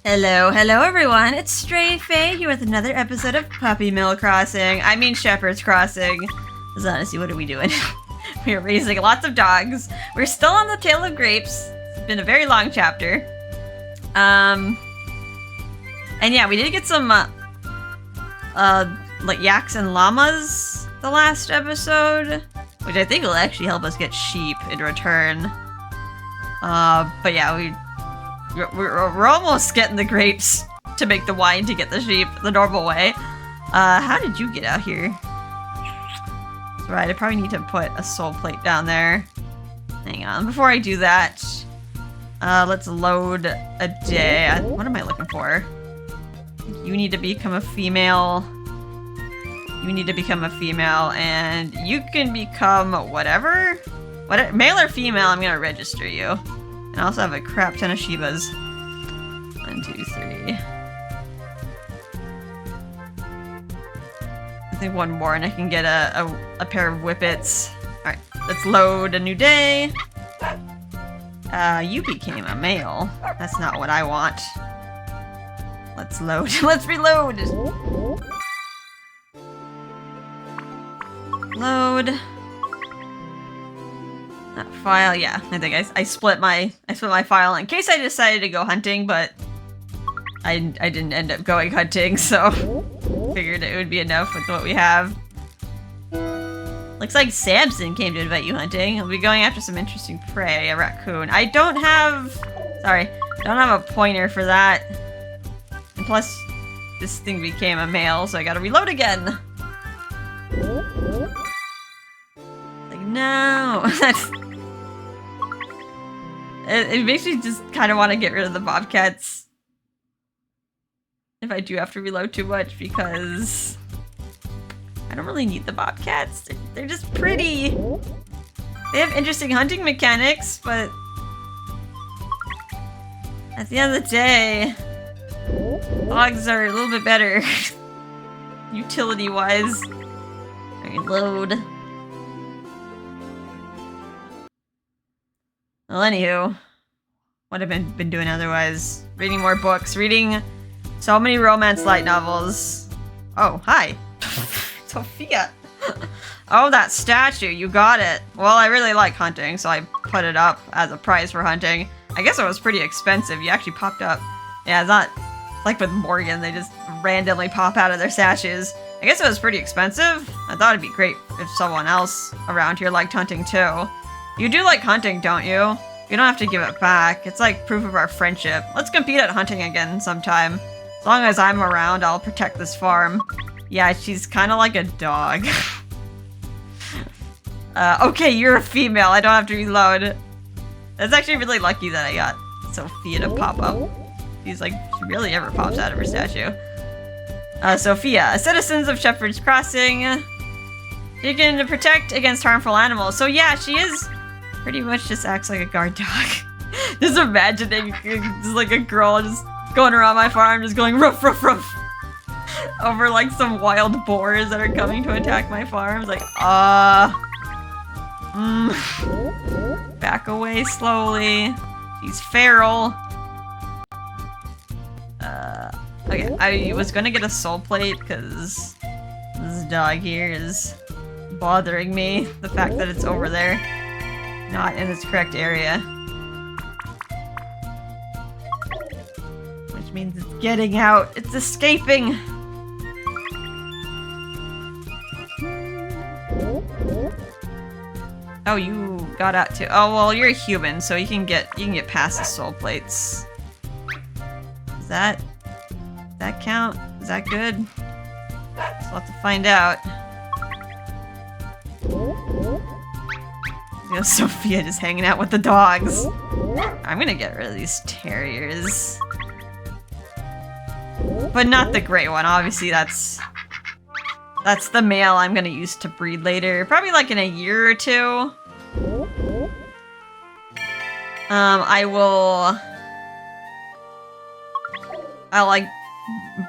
Hello, hello everyone, it's Stray Faye here with another episode of Puppy Mill Crossing. I mean Shepherd's Crossing. Because honestly, what are we doing? We're raising lots of dogs. We're still on the Tale of Grapes. It's been a very long chapter. And yeah, we did get some, like yaks and llamas the last episode. Which I think will actually help us get sheep in return. But yeah, we're almost getting the grapes to make the wine to get the sheep the normal way. How did you get out here? That's right, I probably need to put a soul plate down there. Hang on, before I do that, let's load a day. What am I looking for? You need to become a female. You need to become a female, and you can become whatever. Male or female, I'm gonna register you. And I also have a crap ton of Shibas. 1, 2, 3. I think one more and I can get a pair of whippets. Alright, let's load a new day. You became a male. That's not what I want. Let's load. Let's reload! Load. That file, yeah. I think I split my file in case I decided to go hunting, but I didn't end up going hunting, so figured it would be enough with what we have. Looks like Samson came to invite you hunting. He'll be going after some interesting prey, a raccoon. I don't have a pointer for that. And plus, this thing became a male, so I gotta reload again. Like, no. It makes me just kind of want to get rid of the bobcats. If I do have to reload too much, because I don't really need the bobcats. They're just pretty. They have interesting hunting mechanics, but at the end of the day, dogs are a little bit better. Utility-wise. Alright, load. Well, anywho, what have I been doing otherwise? Reading more books, reading so many romance light novels. Oh, hi. Sophia. Oh, that statue, you got it. Well, I really like hunting, so I put it up as a prize for hunting. I guess it was pretty expensive. You actually popped up. Yeah, it's not like with Morgan, they just randomly pop out of their statues. I guess it was pretty expensive. I thought it'd be great if someone else around here liked hunting too. You do like hunting, don't you? You don't have to give it back. It's like proof of our friendship. Let's compete at hunting again sometime. As long as I'm around, I'll protect this farm. Yeah, she's kind of like a dog. Okay, you're a female. I don't have to reload. That's actually really lucky that I got Sophia to pop up. She's like, she really ever pops out of her statue. Sophia, citizens of Shepherd's Crossing. You can protect against harmful animals. So yeah, she is pretty much just acts like a guard dog. Just imagining just like a girl just going around my farm, just going ruff, ruff, ruff. Over like some wild boars that are coming to attack my farm. It's like, back away slowly. She's feral. Okay, I was gonna get a soul plate because this dog here is bothering me. The fact that it's over there, not in its correct area. Which means it's getting out. It's escaping. Oh, you got out too. Oh, well, you're a human, so you can get past the soul plates. Does that count? Is that good? So we'll have to find out. There's Sophia just hanging out with the dogs. I'm gonna get rid of these terriers. But not the gray one, obviously that's the male I'm gonna use to breed later. Probably like in a year or two. I'll like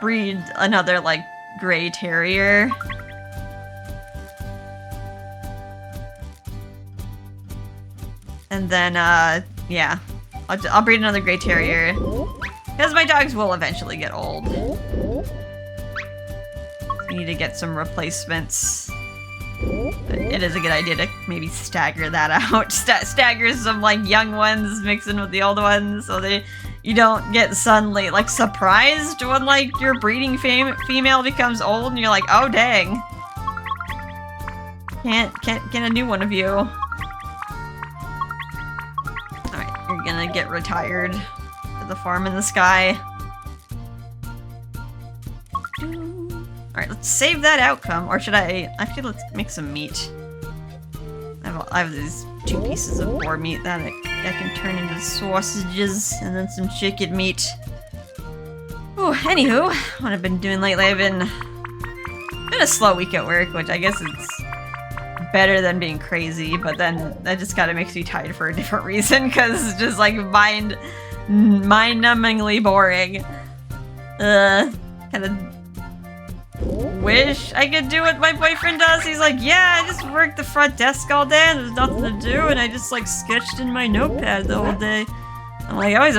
breed another like gray terrier. And then, yeah. I'll breed another Grey Terrier. Because my dogs will eventually get old. We need to get some replacements. But it is a good idea to maybe stagger that out. Stagger some like young ones mixing with the old ones so you don't get suddenly like surprised when like your breeding female becomes old and you're like, oh dang. Can't get a new one of you. Alright, you're gonna get retired to the farm in the sky. Alright, let's save that outcome. Or should I... Actually, let's make some meat. I have these 2 pieces of boar meat that I can turn into sausages and then some chicken meat. Oh, anywho, what I've been doing lately, I've been a slow week at work, which I guess it's better than being crazy, but then that just kind of makes me tired for a different reason, because it's just like mind-numbingly boring. Kind of wish I could do what my boyfriend does. He's like, yeah, I just worked the front desk all day and there's nothing to do, and I just like sketched in my notepad the whole day. I'm like, I'm always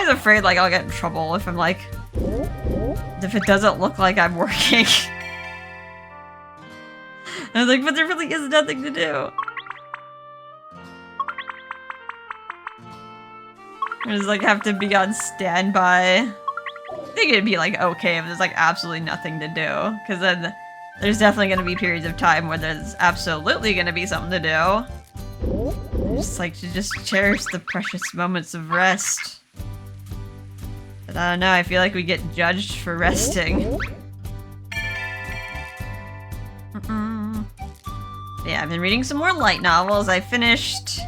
afraid like I'll get in trouble if I'm like, if it doesn't look like I'm working. I was like, but there really is nothing to do. I just like have to be on standby. I think it'd be like okay if there's like absolutely nothing to do, because then there's definitely going to be periods of time where there's absolutely going to be something to do. Just like to just cherish the precious moments of rest. But I don't know, I feel like we get judged for resting. Yeah, I've been reading some more light novels. I finished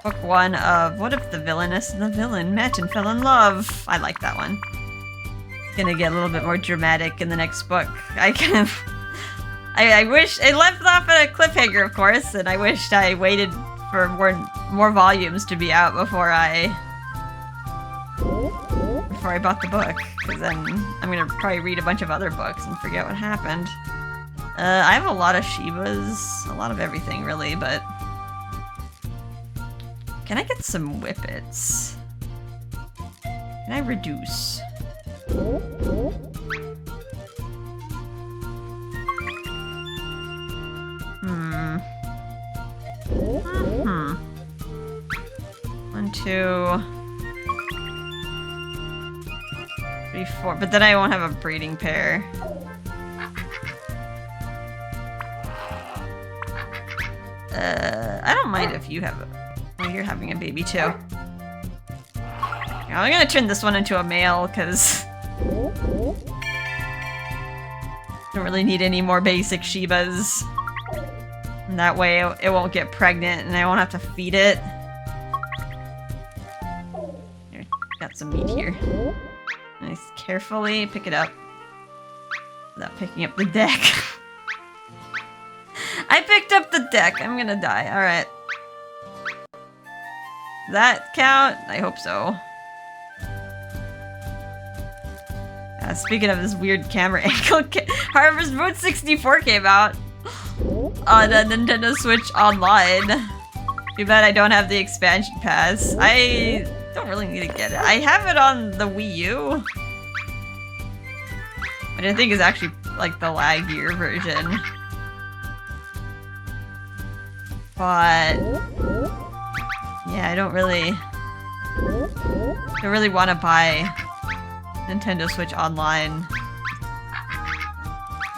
book 1 of What If the Villainess and the Villain Met and Fell in Love. I like that one. It's gonna get a little bit more dramatic in the next book. I wish it left off at a cliffhanger, of course, and I wished I waited for more volumes to be out before I bought the book, because then I'm gonna probably read a bunch of other books and forget what happened. I have a lot of Shibas, a lot of everything really, but can I get some whippets? Can I reduce? One, 2, 3, 4, but then I won't have a breeding pair. I don't mind if you have well, you're having a baby too. I'm gonna turn this one into a male, because I don't really need any more basic Shibas. And that way it won't get pregnant and I won't have to feed it. Here, got some meat here. Nice, carefully pick it up without picking up the deck. I picked up the deck. I'm gonna die. Alright. That count? I hope so. Speaking of this weird camera angle, Harvest Moon 64 came out on a Nintendo Switch Online. Too bad I don't have the expansion pass. I don't really need to get it. I have it on the Wii U, which I think is actually like the laggier version. But yeah, I don't really want to buy Nintendo Switch Online.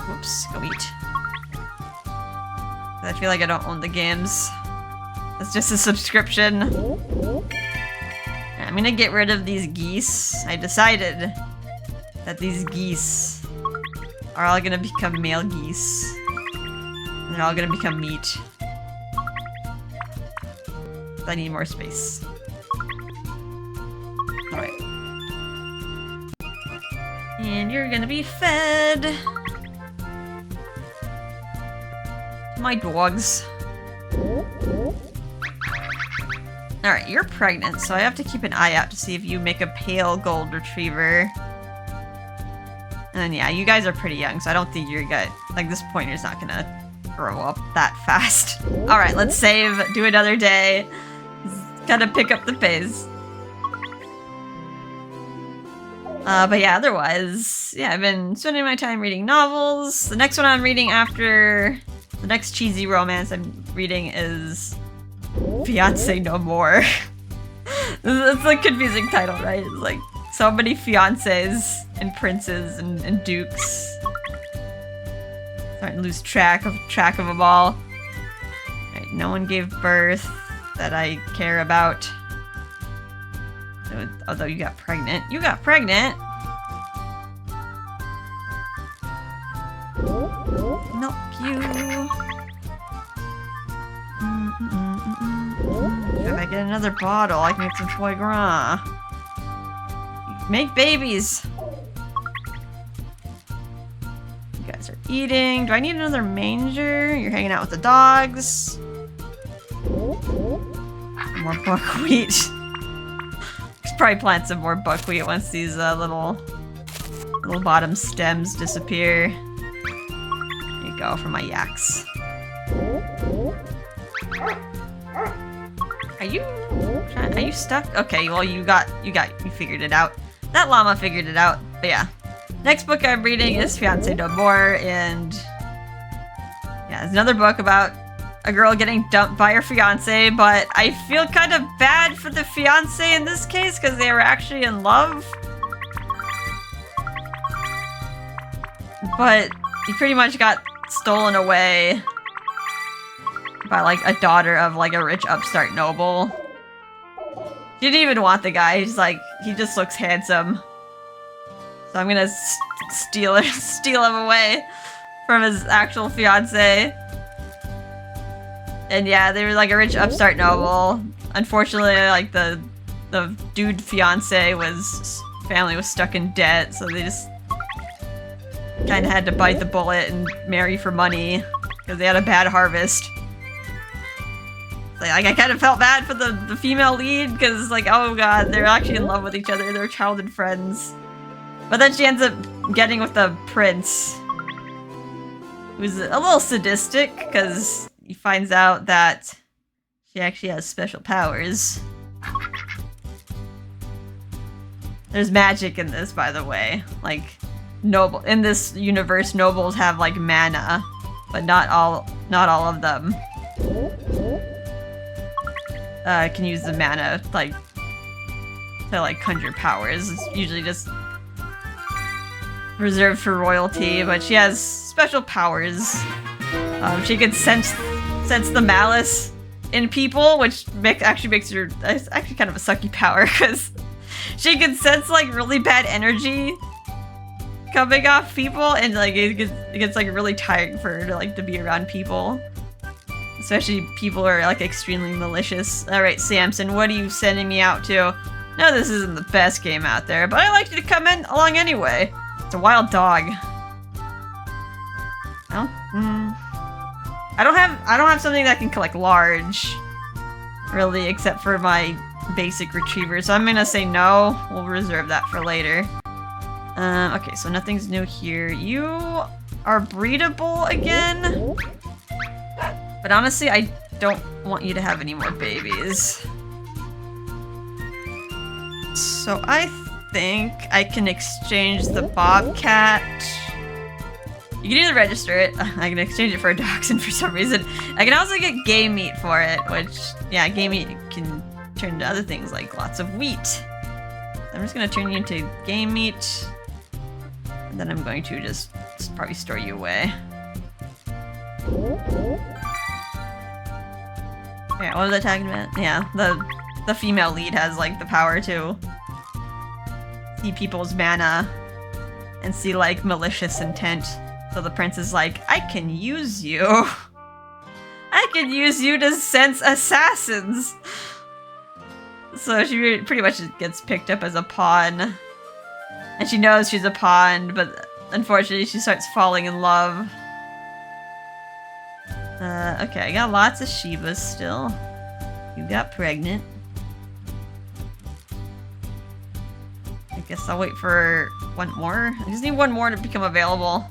Whoops, go eat. I feel like I don't own the games. It's just a subscription. I'm gonna get rid of these geese. I decided that these geese are all gonna become male geese. And they're all gonna become meat. I need more space. Alright. And you're gonna be fed. My dogs. Alright, you're pregnant, so I have to keep an eye out to see if you make a pale gold retriever. And then yeah, you guys are pretty young, so I don't think you're gonna, like, this pointer's not gonna grow up that fast. Alright, let's save, do another day. Gotta pick up the pace. But yeah, otherwise, yeah, I've been spending my time reading novels. The next one I'm reading after the next cheesy romance I'm reading is Fiancé No More. It's a confusing title, right? It's like so many fiancés and princes and dukes. Starting to lose track of them all. Right, no one gave birth that I care about. Although you got pregnant. You got pregnant! Milk you. If I get another bottle, I can get some foie gras. Make babies! You guys are eating. Do I need another manger? You're hanging out with the dogs. More buckwheat. Should probably plant some more buckwheat once these little bottom stems disappear. There you go for my yaks. Are you stuck? Okay, well you figured it out. That llama figured it out. But yeah. Next book I'm reading is Fiancé No More, and yeah, it's another book about a girl getting dumped by her fiance, but I feel kind of bad for the fiance in this case because they were actually in love. But he pretty much got stolen away by like a daughter of like a rich upstart noble. She didn't even want the guy. He's like, he just looks handsome. So I'm gonna steal him away from his actual fiance. And yeah, they were like a rich upstart noble. Unfortunately, like the dude fiance family was stuck in debt, so they just kind of had to bite the bullet and marry for money because they had a bad harvest. Like I kind of felt bad for the female lead because like, oh god, they're actually in love with each other. They're childhood friends. But then she ends up getting with the prince, who's a little sadistic because he finds out that she actually has special powers. There's magic in this, by the way. Like, in this universe, nobles have like mana, but not all of them can use the mana to conjure powers. It's usually just reserved for royalty, but she has special powers. She can sense the malice in people, which actually makes her... It's actually kind of a sucky power, because she can sense, like, really bad energy coming off people, and, like, it gets like, really tiring for her to be around people. Especially people who are, like, extremely malicious. Alright, Samson, what are you sending me out to? No, this isn't the best game out there, but I'd like you to come along anyway. It's a wild dog. I don't have something that can collect large, really, except for my basic retriever, so I'm gonna say no. We'll reserve that for later. Okay, so nothing's new here. You are breedable again, but honestly, I don't want you to have any more babies. So I think I can exchange the bobcat. You can either register it. I can exchange it for a dachshund for some reason. I can also get game meat for it, which, yeah, game meat can turn into other things like lots of wheat. I'm just gonna turn you into game meat, and then I'm going to just probably store you away. Yeah, what was I talking about? Yeah, the female lead has like the power to see people's mana and see like malicious intent. So the prince is like, I can use you. I can use you to sense assassins. So she pretty much gets picked up as a pawn. And she knows she's a pawn, but unfortunately she starts falling in love. Okay, I got lots of Shivas still. You got pregnant. I guess I'll wait for one more. I just need one more to become available.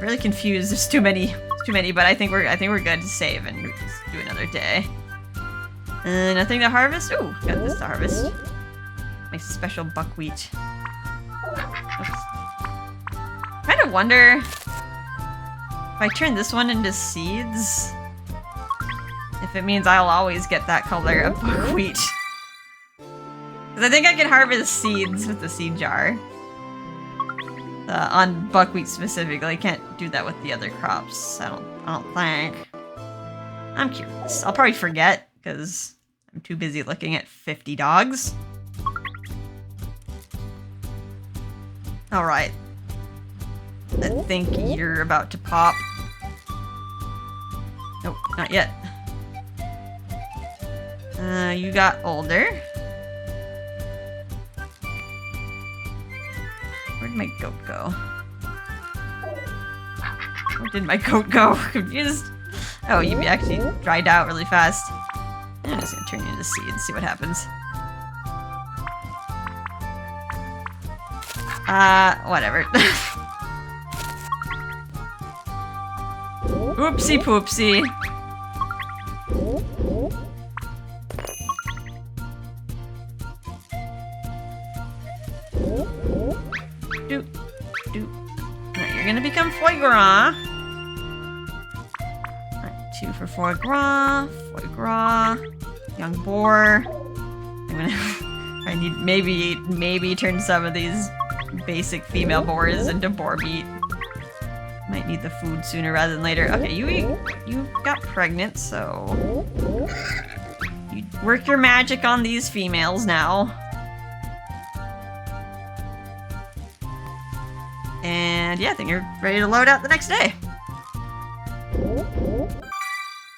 Really confused. There's too many, but I think we're good to save and just do another day. Nothing to harvest. Ooh, got this to harvest. My special buckwheat. Kind of wonder if I turn this one into seeds, if it means I'll always get that color of buckwheat. Because I think I can harvest seeds with the seed jar. On buckwheat specifically, I can't do that with the other crops. I don't think. I'm curious. I'll probably forget because I'm too busy looking at 50 dogs. All right. I think you're about to pop. Nope, not yet. You got older. Where'd my goat go? Where did my goat go? Confused. Oh, you actually dried out really fast. I'm just gonna turn you into seeds, see what happens. Whatever. Oopsie poopsie. Doop, doop. Alright, you're gonna become foie gras. Alright, 2 for foie gras, young boar. I'm gonna I need maybe turn some of these basic female boars into boar meat. Might need the food sooner rather than later. Okay, you got pregnant, so you work your magic on these females now. And yeah, I think you're ready to load out the next day.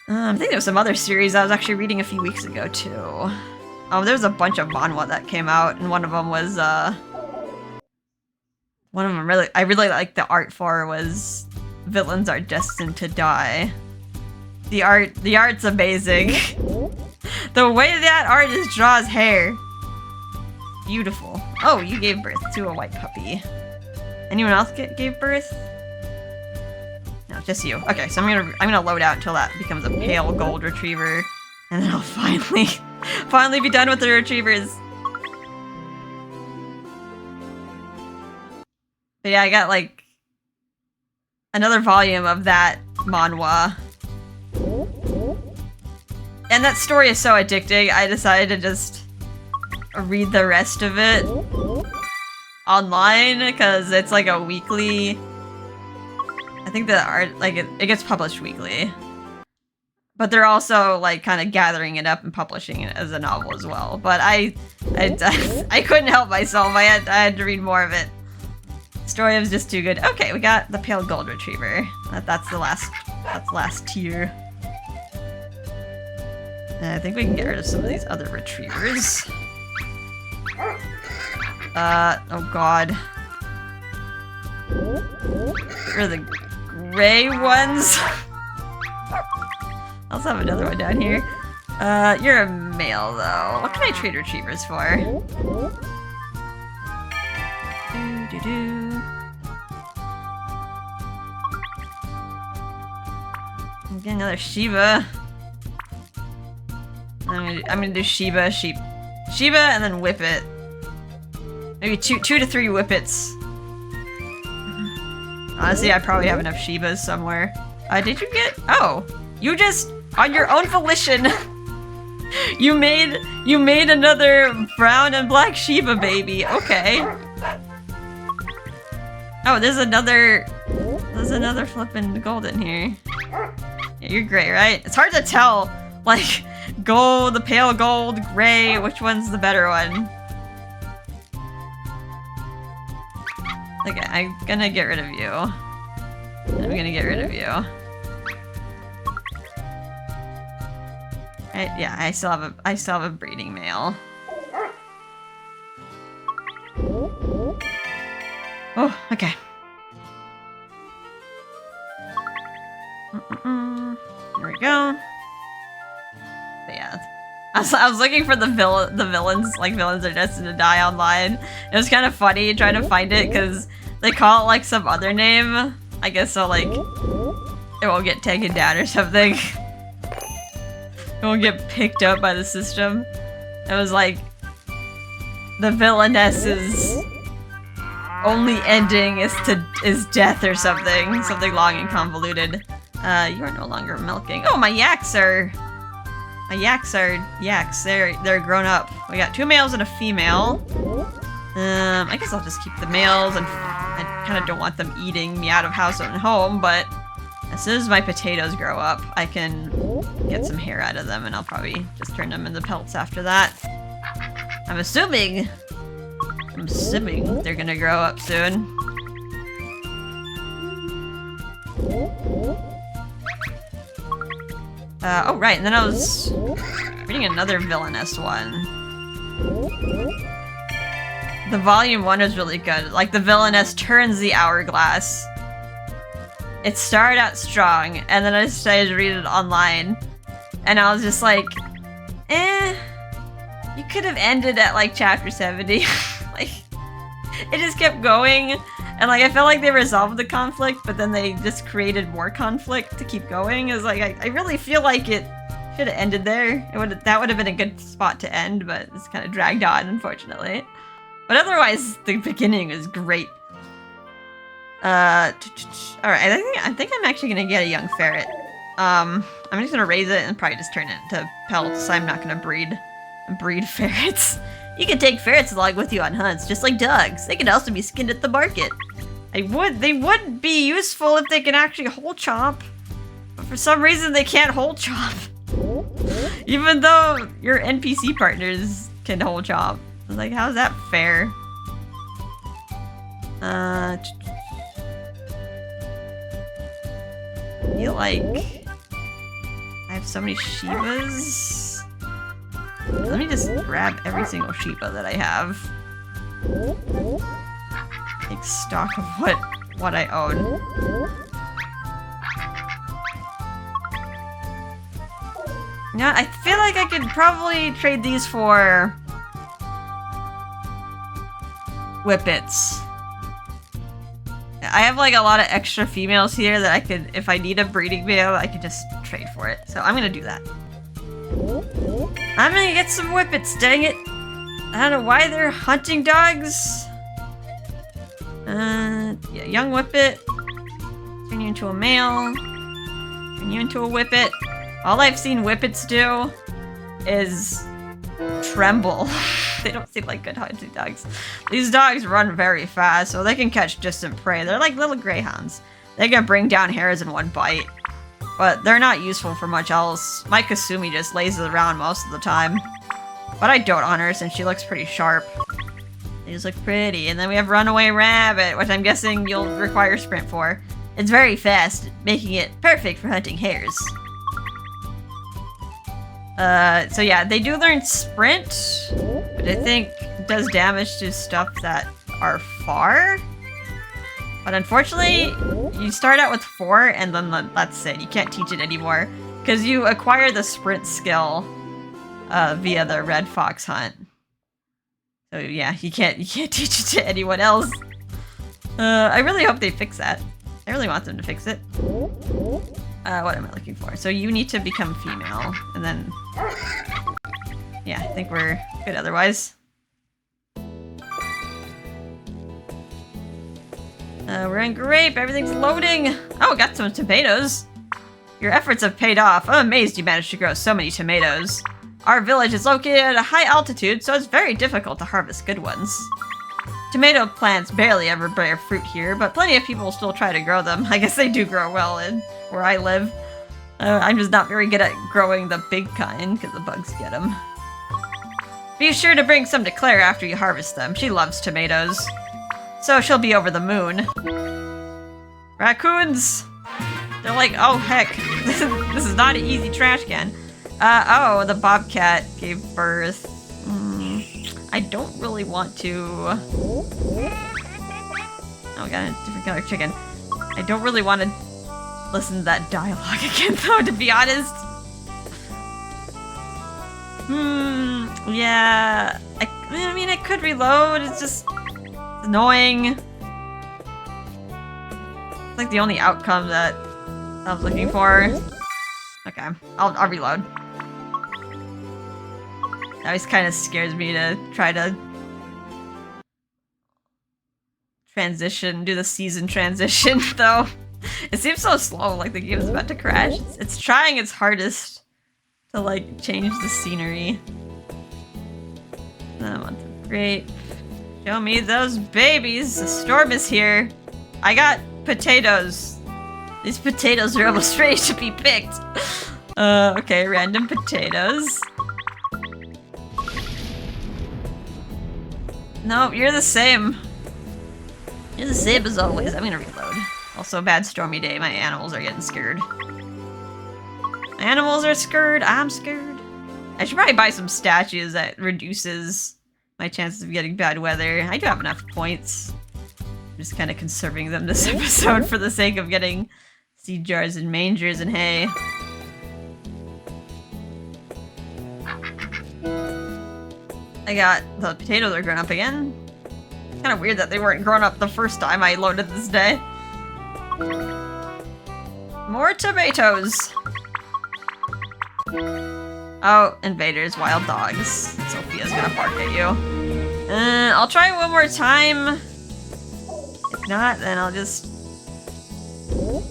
I think there was some other series I was actually reading a few weeks ago too. Oh, there's a bunch of manhwa that came out, and one of them was one of them I really liked the art for was Villains Are Destined to Die. The art's amazing. The way that artist draws hair. Beautiful. Oh, you gave birth to a white puppy. Anyone else gave birth? No, just you. Okay, so I'm gonna load out until that becomes a pale gold retriever, and then I'll finally be done with the retrievers. But yeah, I got like another volume of that manhwa. And that story is so addicting, I decided to just read the rest of it online, because it's like a weekly... I think the art, like, it gets published weekly. But they're also, like, kind of gathering it up and publishing it as a novel as well. But I couldn't help myself, I had to read more of it. The story was just too good. Okay, we got the pale gold retriever. That's the last tier. And I think we can get rid of some of these other retrievers. Oh god. Get rid of the gray ones. I also have another one down here. You're a male though. What can I trade retrievers for? Get another Shiba. I'm gonna do Shiba, Shiba, and then Whippet. Maybe two to three Whippets. Honestly, I probably have enough Shibas somewhere. Did you get? Oh, you just on your own volition. you made another brown and black Shiba baby. Okay. Oh, there's another flippin' golden here. Yeah, you're gray, right? It's hard to tell, like, gold, the pale gold, gray, which one's the better one? Okay, I'm gonna get rid of you. I'm gonna get rid of you. Yeah, I still have a breeding male. Oh, okay. There we go. But yeah, I was looking for the villains, like Villains Are Destined to Die online. It was kind of funny trying to find it because they call it like some other name. I guess so, like it won't get taken down or something. It won't get picked up by the system. It was like the villainess's only ending is death or something. Something long and convoluted. You are no longer milking. Oh, my yaks are yaks. They're grown up. We got 2 males and a female. I guess I'll just keep the males, and I kind of don't want them eating me out of house and home, but as soon as my potatoes grow up, I can get some hair out of them, and I'll probably just turn them into pelts after that. I'm assuming they're gonna grow up soon. Oh right, and then I was reading another villainous one. The volume 1 is really good. Like, the villainess turns the hourglass. It started out strong, and then I decided to read it online, and I was just like, you could have ended at like chapter 70. Like, it just kept going, and like I felt like they resolved the conflict, but then they just created more conflict to keep going. It was like, I really feel like it should have ended there. That would have been a good spot to end, but it's kind of dragged on, unfortunately. But otherwise, the beginning is great. Alright, I think I'm actually gonna get a young ferret. I'm just gonna raise it and probably just turn it into pelts. I'm not gonna breed ferrets. You can take ferrets along with you on hunts, just like dogs. They can also be skinned at the market. They would be useful if they can actually hole chomp, but for some reason they can't hole chomp. Even though your NPC partners can hole chomp. Like, how's that fair? You like... I have so many Shivas. Let me just grab every single Shiva that I have. Take stock of what I own. Yeah, I feel like I could probably trade these for Whippets. I have like a lot of extra females here that I could, if I need a breeding male, I could just trade for it. So I'm gonna do that. I'm gonna get some Whippets, dang it. I don't know why they're hunting dogs. Yeah, young Whippet. Turn you into a male. Turn you into a Whippet. All I've seen Whippets do is tremble. They don't seem like good hunting dogs. These dogs run very fast, so they can catch distant prey. They're like little greyhounds. They can bring down hares in one bite, but they're not useful for much else. My Kasumi just lays around most of the time, but I dote on her since she looks pretty sharp. They just look pretty. And then we have Runaway Rabbit, which I'm guessing you'll require sprint for. It's very fast, making it perfect for hunting hares. So yeah, they do learn sprint, but I think it does damage to stuff that are far. But unfortunately, you start out with 4 and then that's it. You can't teach it anymore because you acquire the sprint skill via the red fox hunt. So yeah, you can't teach it to anyone else. I really hope they fix that. I really want them to fix it. What am I looking for? So you need to become female, and then... Yeah, I think we're good otherwise. We're in grape, everything's loading! Oh, got some tomatoes! Your efforts have paid off. I'm amazed you managed to grow so many tomatoes. Our village is located at a high altitude, so it's very difficult to harvest good ones. Tomato plants barely ever bear fruit here, but plenty of people still try to grow them. I guess they do grow well in where I live. I'm just not very good at growing the big kind, because the bugs get them. Be sure to bring some to Claire after you harvest them. She loves tomatoes. So she'll be over the moon. Raccoons! They're like, oh heck, this is not an easy trash can. Oh, the bobcat gave birth. I don't really want to... Oh, we got a different color chicken. I don't really want to listen to that dialogue again, though, to be honest. Yeah. I mean, I could reload. It's just annoying. It's like the only outcome that I was looking for. Okay, I'll reload. It always kind of scares me to try to transition, do the season transition, though. It seems so slow, like the game's about to crash. It's trying its hardest to, like, change the scenery. The month of grape. Show me those babies. The storm is here. I got potatoes. These potatoes are almost ready to be picked. Okay, random potatoes. No, you're the same. You're the same as always. I'm gonna reload. Also, bad stormy day. My animals are getting scared. My animals are scared. I'm scared. I should probably buy some statues that reduces my chances of getting bad weather. I do have enough points. I'm just kind of conserving them this episode for the sake of getting seed jars and mangers and hay. I got the potatoes are grown up again. Kind of weird that they weren't grown up the first time I loaded this day. More tomatoes. Oh, invaders, wild dogs. Sophia's gonna bark at you. I'll try one more time. If not, then I'll just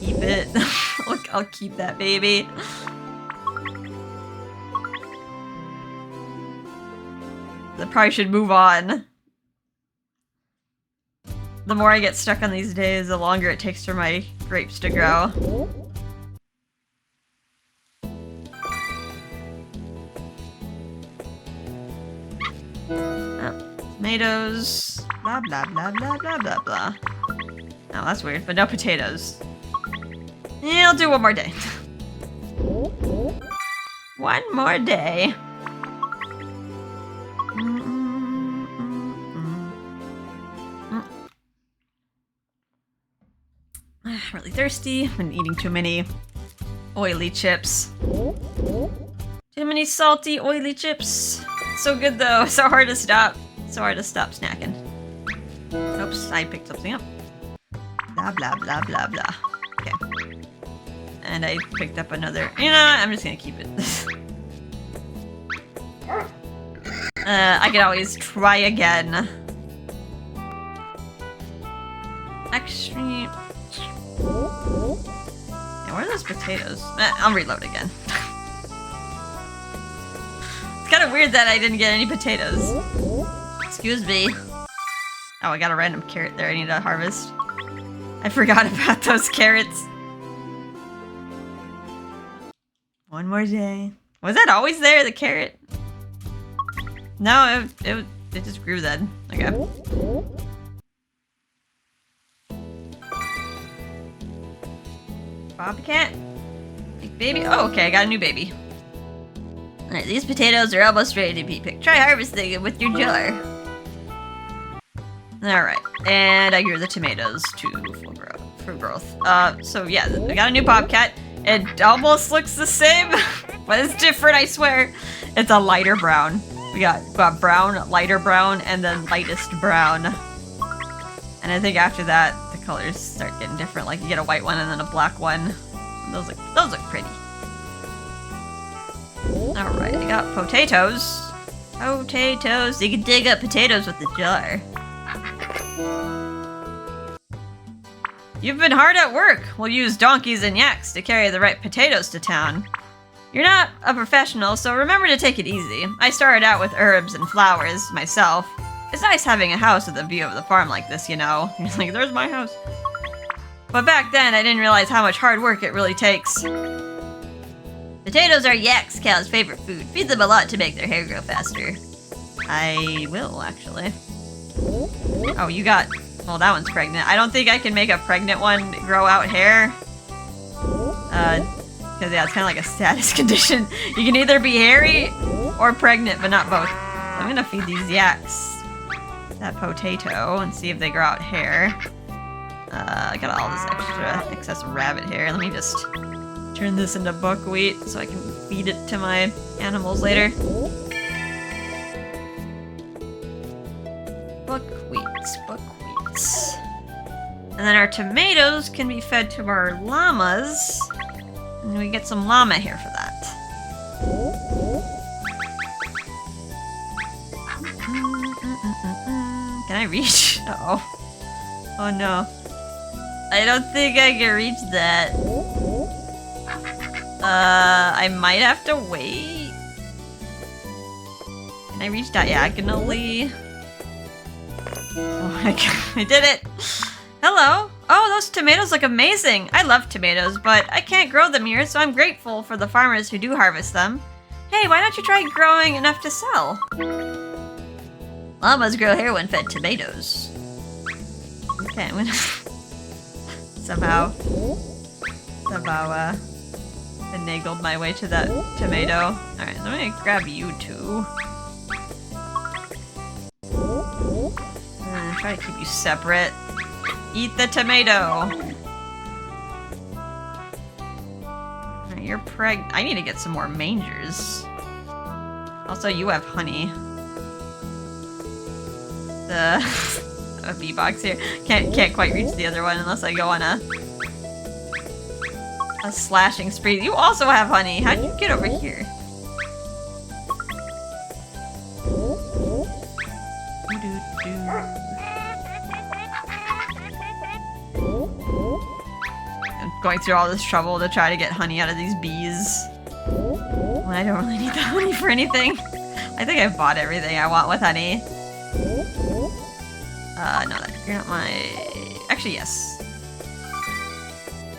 keep it. I'll keep that baby. I probably should move on. The more I get stuck on these days, the longer it takes for my grapes to grow. Tomatoes. Blah blah blah blah blah blah blah. Oh, that's weird, but no potatoes. Yeah, I'll do one more day. One more day. I'm really thirsty. I've been eating too many oily chips. Too many salty, oily chips. So good though. So hard to stop. So hard to stop snacking. Oops, I picked something up. Blah blah blah blah blah. Okay. And I picked up another. You know what? I'm just gonna keep it. I can always try again. Extreme. Yeah, where are those potatoes? I'll reload again. It's kind of weird that I didn't get any potatoes. Excuse me. Oh, I got a random carrot there I need to harvest. I forgot about those carrots. One more day. Was that always there, the carrot? No, it just grew then. Okay. Bobcat? Big baby? Oh, okay, I got a new baby. Alright, these potatoes are almost ready to be picked. Try harvesting it with your jar. Alright, and I grew the tomatoes to full growth. So yeah, I got a new bobcat. It almost looks the same, but it's different, I swear. It's a lighter brown. We got brown, lighter brown, and then lightest brown. And I think after that, the colors start getting different. Like you get a white one and then a black one. Those look pretty. Alright, I got potatoes. Potatoes. You can dig up potatoes with the jar. You've been hard at work. We'll use donkeys and yaks to carry the right potatoes to town. You're not a professional, so remember to take it easy. I started out with herbs and flowers myself. It's nice having a house with a view of the farm like this, you know. You're like, there's my house. But back then, I didn't realize how much hard work it really takes. Potatoes are Yak's cow's favorite food. Feed them a lot to make their hair grow faster. I will, actually. Oh, you got... Well, that one's pregnant. I don't think I can make a pregnant one grow out hair. Because, yeah, it's kind of like a status condition. You can either be hairy or pregnant, but not both. I'm gonna feed these yaks that potato and see if they grow out hair. I got all this excess rabbit hair. Let me just turn this into buckwheat so I can feed it to my animals later. Buckwheats, buckwheats. And then our tomatoes can be fed to our llamas. And we get some llama hair for that. Can I reach? Uh-oh. Oh no. I don't think I can reach that. I might have to wait. Can I reach diagonally? Oh my god, I did it! Hello! Oh, those tomatoes look amazing! I love tomatoes, but I can't grow them here, so I'm grateful for the farmers who do harvest them. Hey, why don't you try growing enough to sell? Llamas grow hair when fed tomatoes. Okay, I'm gonna somehow finagled my way to that tomato. Alright, so I'm gonna grab you two. And try to keep you separate. Eat the tomato! Alright, you're I need to get some more mangers. Also, you have honey. A bee box here. Can't quite reach the other one unless I go on a slashing spree. You also have honey. How'd you get over here? I'm going through all this trouble to try to get honey out of these bees. Well, I don't really need the honey for anything. I think I've bought everything I want with honey. No, you're not my... Actually, yes.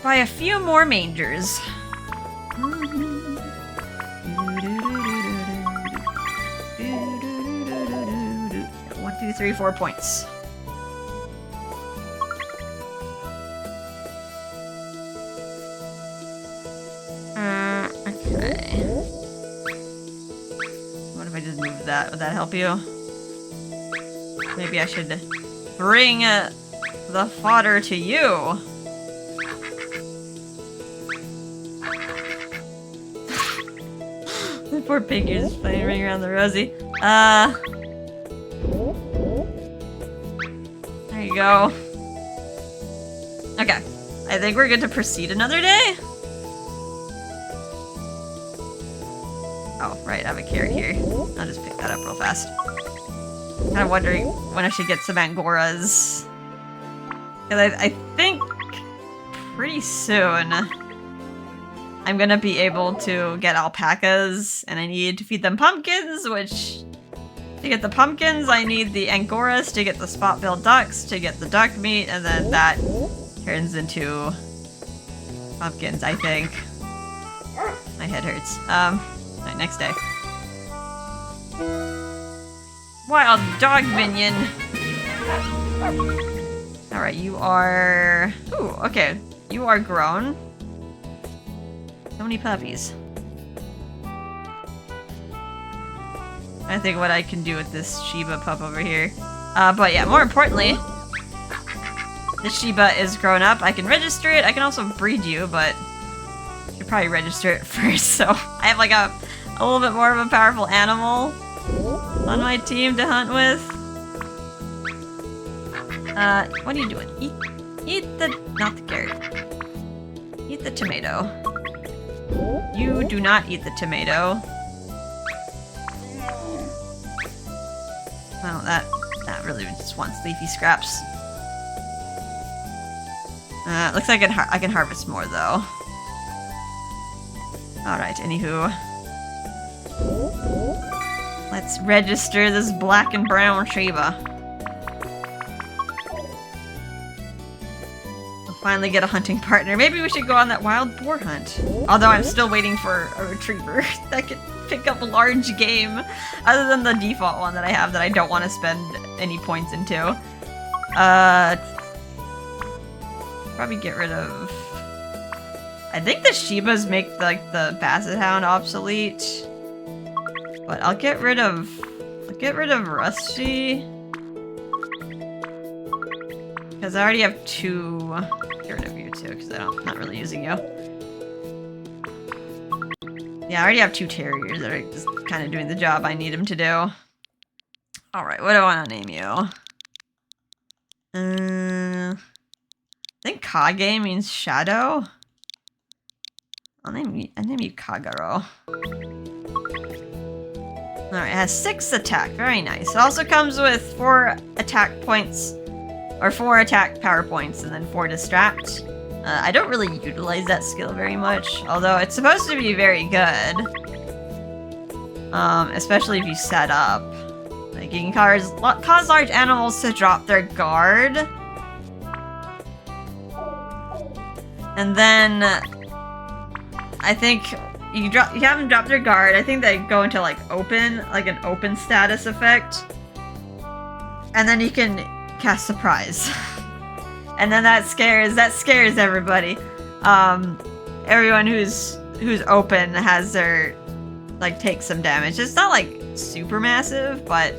Buy a few more mangers. 1, 2, 3, 4 points. Okay. What if I just move that? Would that help you? Maybe I should bring the fodder to you. The poor pig is just playing ring around the rosy. There you go. Okay. I think we're good to proceed another day. Oh, right, I have a carrot here. I'll just pick that up real fast. Kind of wondering when I should get some Angoras. Because I think pretty soon I'm gonna be able to get alpacas, and I need to feed them pumpkins, which to get the pumpkins I need the Angoras to get the spot-billed ducks, to get the duck meat, and then that turns into pumpkins, I think. My head hurts. Right, next day. Wild dog minion! Alright, you are... Ooh, okay. You are grown. So many puppies. I think what I can do with this Shiba pup over here. But yeah, more importantly, this Shiba is grown up. I can register it. I can also breed you, but I should probably register it first. So I have like a little bit more of a powerful animal on my team to hunt with. What are you doing? Eat the... not the carrot. Eat the tomato. You do not eat the tomato. Well, that really just wants leafy scraps. Looks like I can harvest more though. Alright, anywho. Let's register this black and brown Shiba. We'll finally get a hunting partner. Maybe we should go on that wild boar hunt. Although I'm still waiting for a retriever that can pick up a large game. Other than the default one that I have that I don't want to spend any points into. Probably get rid of... I think the Shibas make like the Basset Hound obsolete. But I'll get rid of Rusty. Because I already have two. Get rid of you too, because I'm not really using you. Yeah, I already have two terriers that are just kind of doing the job I need them to do. Alright, what do I want to name you? I think Kage means shadow. I'll name you Kagero. Alright, it has 6 attack. Very nice. It also comes with 4 attack points or 4 attack power points, and then 4 distract. I don't really utilize that skill very much, although it's supposed to be very good. Especially if you set up. Like, you can cause large animals to drop their guard. And then I think you have them drop their guard. I think they go into like an open status effect. And then you can cast surprise. And then that scares everybody. Everyone who's open has their take some damage. It's not like super massive, but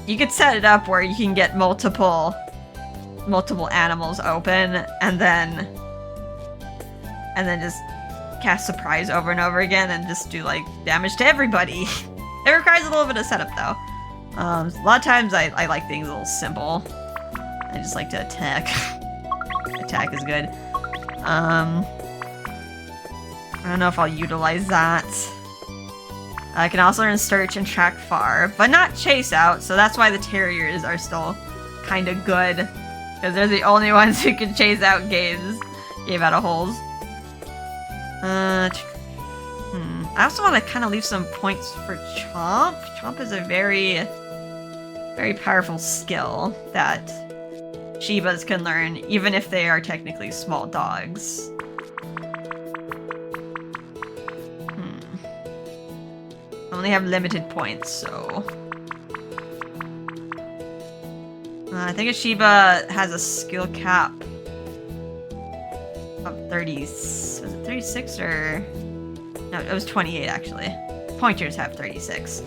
you could set it up where you can get multiple animals open and then just cast surprise over and over again and just do like damage to everybody. It requires a little bit of setup though. A lot of times I like things a little simple. I just like to attack. Attack is good. I don't know if I'll utilize that. I can also learn search and track far, but not chase out, so that's why the terriers are still kind of good. Because they're the only ones who can chase out game out of holes. I also want to kind of leave some points for Chomp. Chomp is a very, very powerful skill that Shibas can learn, even if they are technically small dogs. I only have limited points, so... I think a Shiba has a skill cap of 30... Was it 36 or... No, it was 28 actually. Pointers have 36.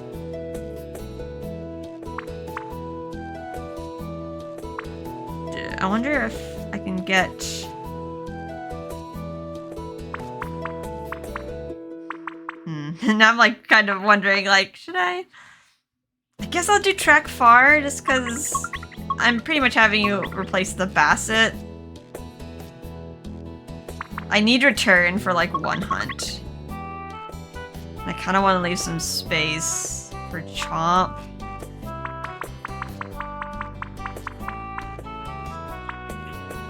I wonder if I can get... Now I'm like kind of wondering, like, should I? I guess I'll do track far just because I'm pretty much having you replace the Basset. I need return for like one hunt. I kind of want to leave some space for Chomp.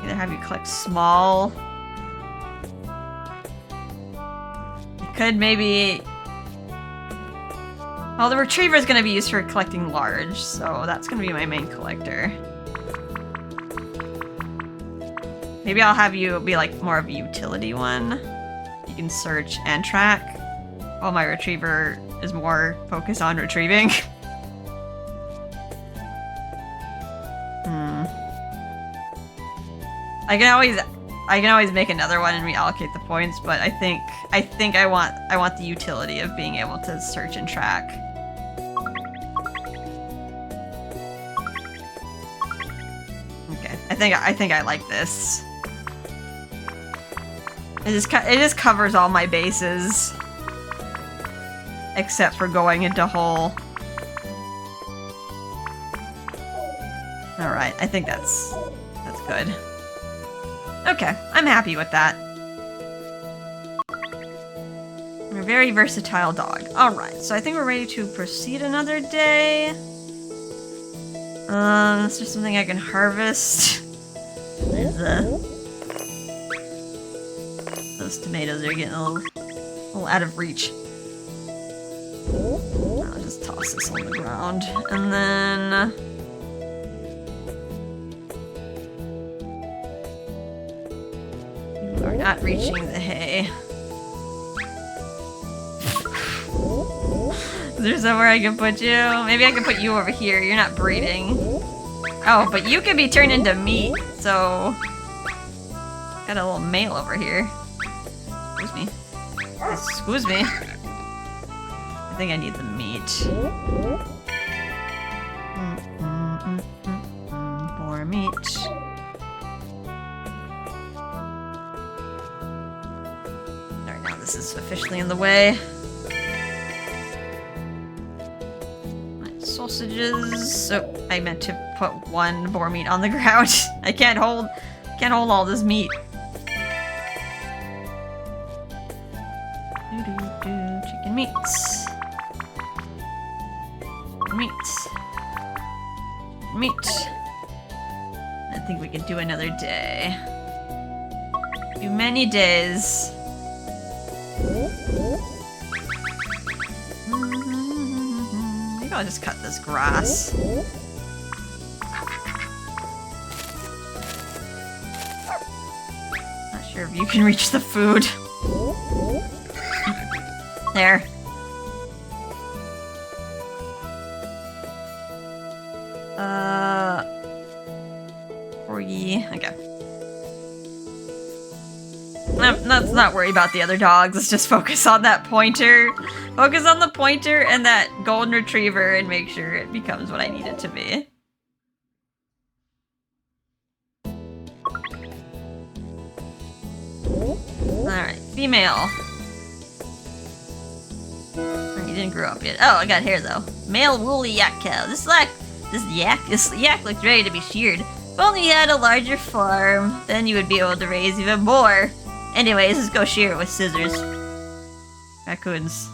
Either have you collect small. You could maybe... Well, the Retriever is going to be used for collecting large, so that's going to be my main collector. Maybe I'll have you be like more of a utility one. You can search and track, while my Retriever is more focused on retrieving. I can always make another one and reallocate the points, but I think I want the utility of being able to search and track. Okay, I think I like this. It just covers all my bases, except for going into hole. All right, I think that's good. Okay, I'm happy with that. We're a very versatile dog. Alright, so I think we're ready to proceed another day. Is there something I can harvest? Those tomatoes are getting a little out of reach. I'll just toss this on the ground. And then... We're not reaching the hay. Is there somewhere I can put you? Maybe I can put you over here. You're not breeding. Oh, but you can be turned into meat, so... Got a little male over here. Excuse me. Excuse me. I think I need the meat. More meat. Alright, now this is officially in the way. Sausages. Oh, I meant to put one boar meat on the ground. I can't hold all this meat. Chicken meats. Meat. Meat. I think we can do another day. Too many days. Maybe I'll just cut this grass. Not sure if you can reach the food. There. Okay. Let's not worry about the other dogs. Let's just focus on that pointer. Focus on the pointer and that golden retriever and make sure it becomes what I need it to be. Alright, female. Oh, he didn't grow up yet. Oh, I got hair though. Male woolly yak cow. This yak looks ready to be sheared. If only you had a larger farm, then you would be able to raise even more. Anyways, let's go shear it with scissors. Raccoons.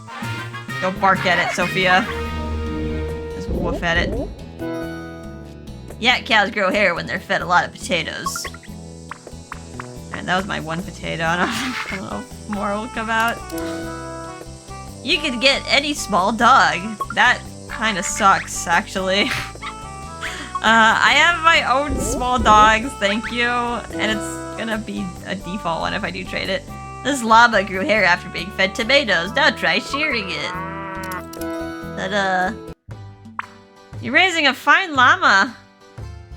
Go bark at it, Sophia. Just woof at it. Yak cows grow hair when they're fed a lot of potatoes. And that was my one potato. I don't know if more will come out. You could get any small dog. That kind of sucks, actually. I have my own small dogs, thank you. And it's gonna be a default one if I do trade it. This llama grew hair after being fed tomatoes. Now try shearing it. Ta-da. You're raising a fine llama.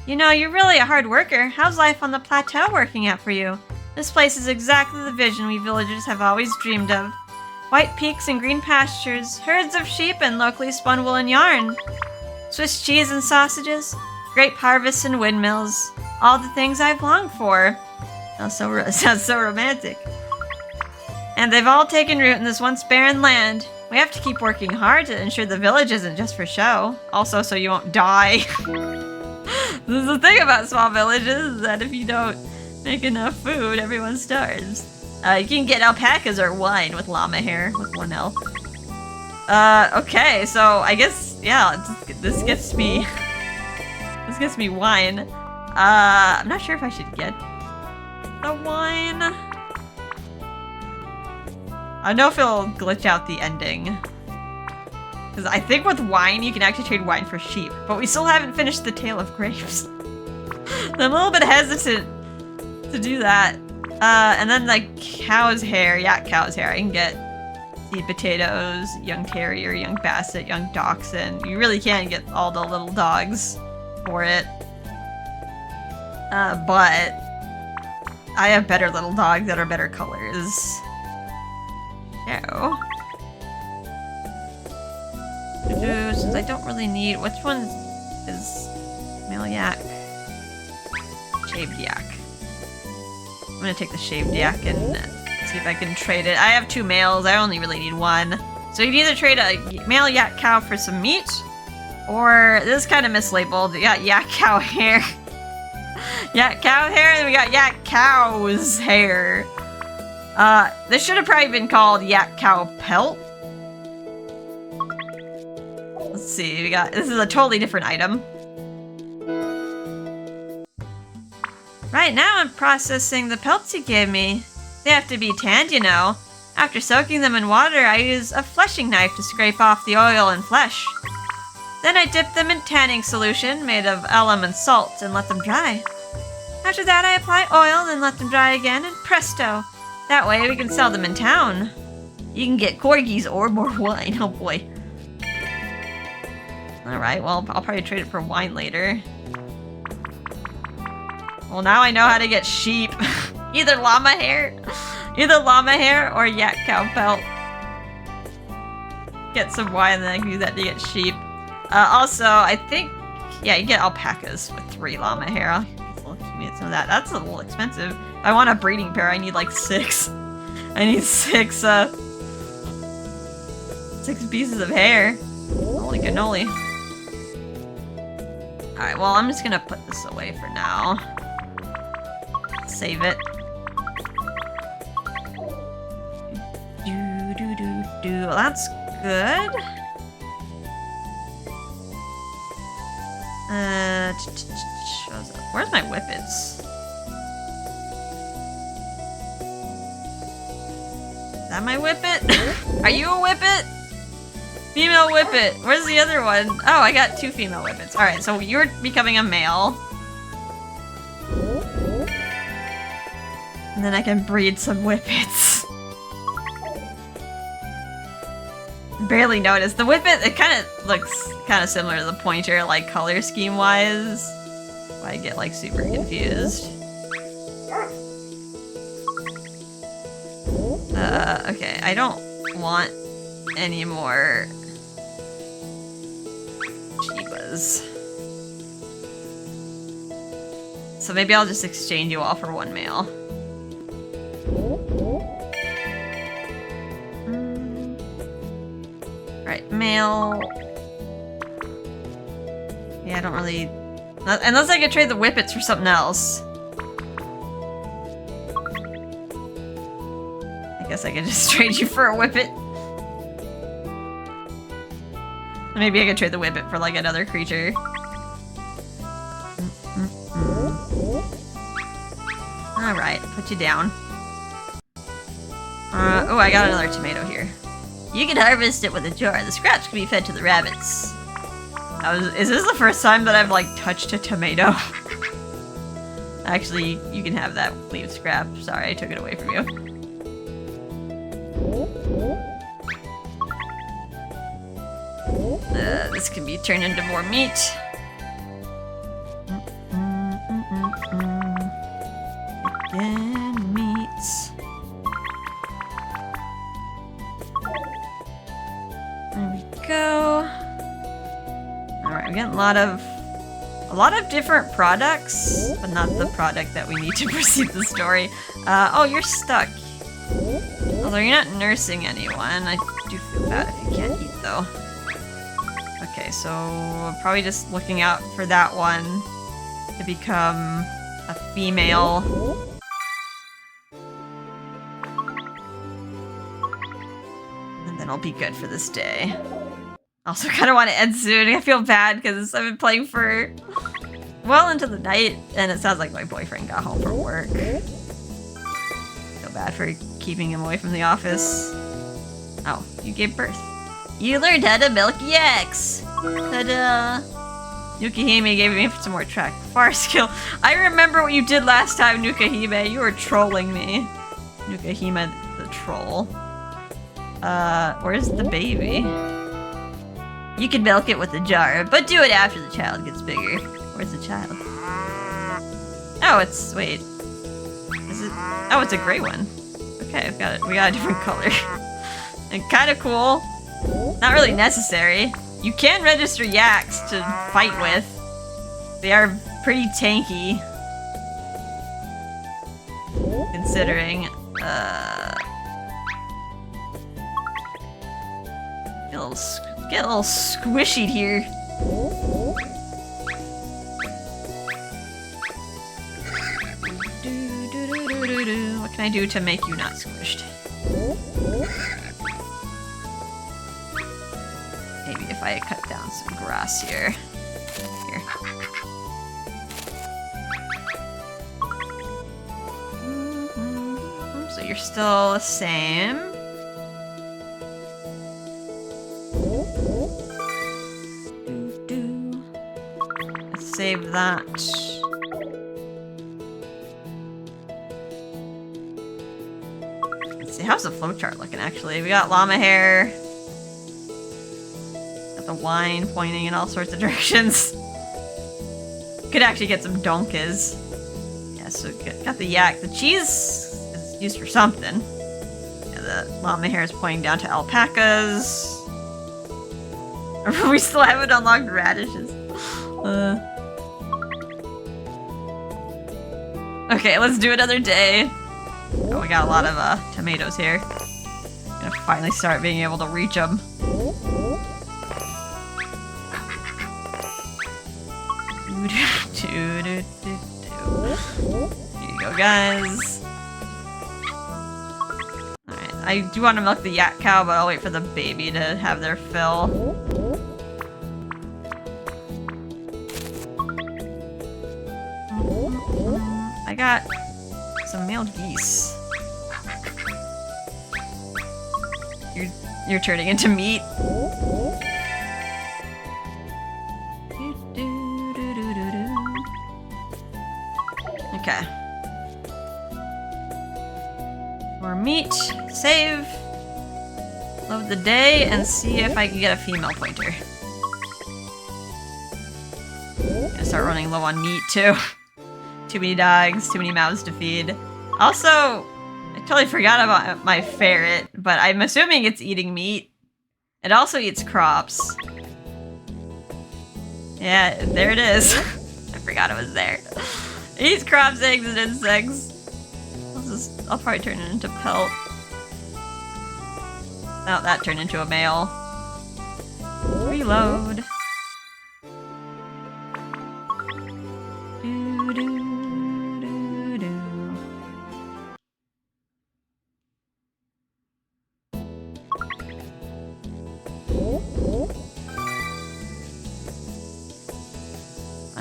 You know, you're really a hard worker. How's life on the plateau working out for you? This place is exactly the vision we villagers have always dreamed of. White peaks and green pastures, herds of sheep and locally spun wool and yarn. Swiss cheese and sausages, grape harvests and windmills. All the things I've longed for. Sounds so romantic. And they've all taken root in this once barren land. We have to keep working hard to ensure the village isn't just for show. Also, so you won't die. This is the thing about small villages, is that if you don't make enough food, everyone starves. You can get alpacas or wine with llama hair, with 1 L. Okay, so I guess, yeah, this gets me... This gets me wine. I'm not sure if I should get the wine. I don't know if it'll glitch out the ending. Because I think with wine, you can actually trade wine for sheep. But we still haven't finished the Tale of Grapes. I'm a little bit hesitant to do that. And then like cow's hair, yak cow's hair. I can get seed potatoes, young terrier, young basset, young dachshund. You really can get all the little dogs for it. But I have better little dogs that are better colors. So, since I don't really need, which one is male yak? Shaved yak. I'm gonna take the shaved yak and see if I can trade it. I have 2 males, I only really need 1. So you can either trade a male yak cow for some meat, or this is kind of mislabeled. You got yak cow hair. Yak cow hair, and we got yak cow's hair. This should have probably been called yak cow pelt. Let's see, we got, this is a totally different item. Right now I'm processing the pelts you gave me. They have to be tanned, you know. After soaking them in water, I use a fleshing knife to scrape off the oil and flesh. Then I dip them in tanning solution made of alum and salt and let them dry. After that I apply oil and let them dry again, and presto! That way we can sell them in town. You can get corgis or more wine, oh boy. Alright, well, I'll probably trade it for wine later. Well, now I know how to get sheep. Either llama hair or yak cow pelt. Get some wine and then I can use that to get sheep. Also, I think, yeah, you get alpacas with 3 llama hair. I'll get some of that. That's a little expensive. If I want a breeding pair, I need like 6. I need 6 pieces of hair. Holy cannoli. Alright, well, I'm just gonna put this away for now. Save it. Well, that's good. Where's my whippets? Is that my whippet? Are you a whippet? Female whippet. Where's the other one? Oh, I got 2 female whippets. Alright, so you're becoming a male. And then I can breed some whippets. Barely noticed. The whippet, it kind of looks kind of similar to the pointer, like color scheme wise. I get like super confused. Okay, I don't want any more Shibas. So maybe I'll just exchange you all for 1 male. Alright, male. Yeah, I don't really... Unless I could trade the whippets for something else. I guess I could just trade you for a whippet. Maybe I could trade the whippet for like another creature. Alright, put you down. Oh, I got another tomato here. You can harvest it with a jar. The scraps can be fed to the rabbits. Is this the first time that I've like touched a tomato? Actually, you can have that leaf scrap. Sorry, I took it away from you. This can be turned into more meat. Again, meats. There we go. Alright, we're getting a lot of different products, but not the product that we need to proceed the story. Oh, you're stuck. Although you're not nursing anyone, I do feel bad if you can't eat though. Okay, so probably just looking out for that one to become a female. And then I'll be good for this day. Also kind of want to end soon. I feel bad because I've been playing for well into the night and it sounds like my boyfriend got home from work. Feel bad for keeping him away from the office. Oh, you gave birth. You learned how to milk yaks! Ta-da! Nukahime gave me some more track. Far skill. I remember what you did last time, Nukahime. You were trolling me. Nukahime the troll. Where's the baby? You can milk it with a jar, but do it after the child gets bigger. Where's the child? Oh, it's... wait. Is it... oh, it's a gray one. Okay, I've got it. We got a different color. And kind of cool. Not really necessary. You can register yaks to fight with. They are pretty tanky. Considering, get a little squishy here. What can I do to make you not squished? Maybe if I cut down some grass here. Here. So you're still the same. Let's save that. Let's see, how's the flowchart looking actually? We got llama hair. The wine pointing in all sorts of directions. Could actually get some donkas. Yeah, so got the yak. The cheese is used for something. Yeah, the llama hair is pointing down to alpacas. We still haven't unlocked radishes. Okay, let's do another day. Oh, we got a lot of tomatoes here. Gonna finally start being able to reach them. Here you go, guys. Alright, I do want to milk the yak cow, but I'll wait for the baby to have their fill. I got some male geese. You're turning into meat. Okay. More meat. Save. Load the day and see if I can get a female pointer. Gonna start running low on meat too. Too many dogs, too many mouths to feed. Also, I totally forgot about my ferret, but I'm assuming it's eating meat. It also eats crops. Yeah, there it is. I forgot it was there. It eats crops, eggs, and insects. I'll probably turn it into pelt. Oh, that turned into a male. Reload.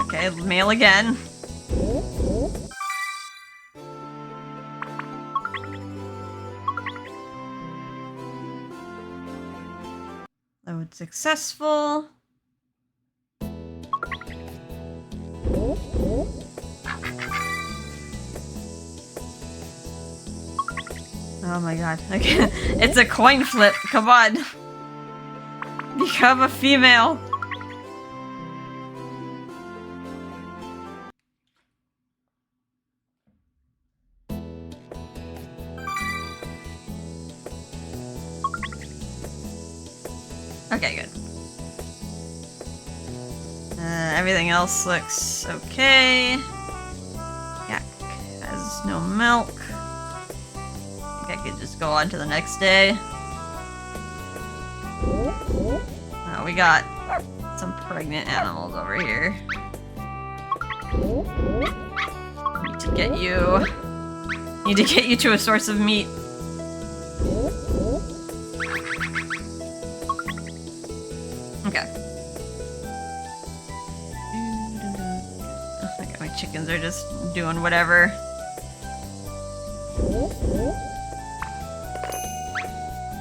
Okay, male again. Load successful. Oh my god. Okay. It's a coin flip. Come on. Become a female. Okay, good. Everything else looks okay. Yak has no milk. I think I could just go on to the next day. We got some pregnant animals over here. Need to get you to a source of meat. Okay. Okay, my chickens are just doing whatever.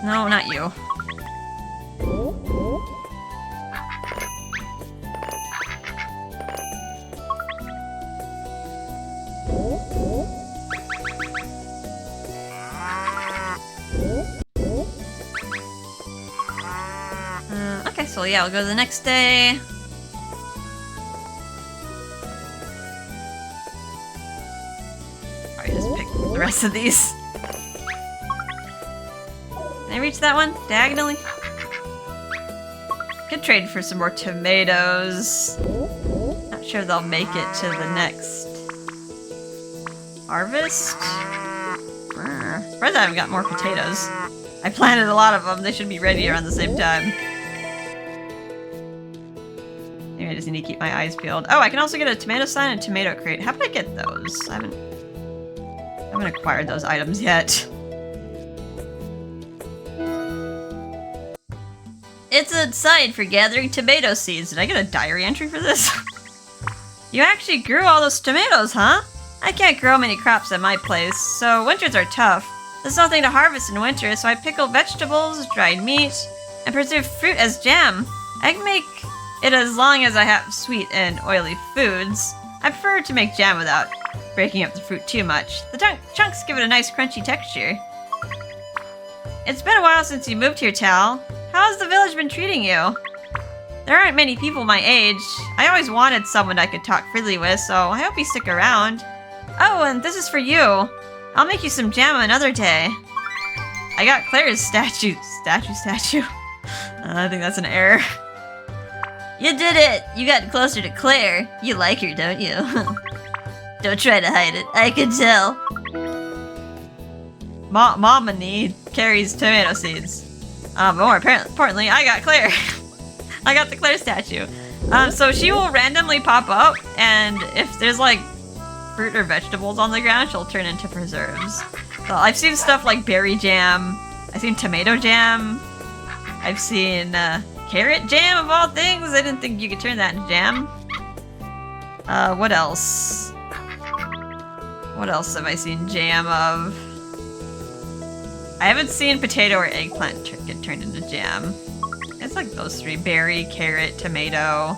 No, not you. Okay, so yeah, I'll go the next day. Probably just pick the rest of these. Can I reach that one? Diagonally? Could trade for some more tomatoes. Not sure they'll make it to the next harvest. Surprised I haven't got more potatoes. I planted a lot of them. They should be ready around the same time. Maybe I just need to keep my eyes peeled. Oh, I can also get a tomato sign and a tomato crate. How did I get those? I haven't acquired those items yet. It's a sign for gathering tomato seeds. Did I get a diary entry for this? You actually grew all those tomatoes, huh? I can't grow many crops at my place, so winters are tough. There's nothing to harvest in winter, so I pickle vegetables, dried meat, and preserve fruit as jam. I can make it as long as I have sweet and oily foods. I prefer to make jam without breaking up the fruit too much. The chunks give it a nice crunchy texture. It's been a while since you moved here, Tal. How's the village been treating you? There aren't many people my age. I always wanted someone I could talk freely with, so I hope you stick around. Oh, and this is for you. I'll make you some jam another day. I got Claire's statue. I think that's an error. You did it! You got closer to Claire. You like her, don't you? Don't try to hide it. I can tell. Mama carries tomato seeds. But more importantly, I got Claire. I got the Claire statue. So she will randomly pop up, and if there's like fruit or vegetables on the ground, she'll turn into preserves. So I've seen stuff like berry jam. I've seen tomato jam. I've seen carrot jam of all things. I didn't think you could turn that into jam. What else? What else have I seen jam of? I haven't seen potato or eggplant get turned into jam. It's like those three: berry, carrot, tomato.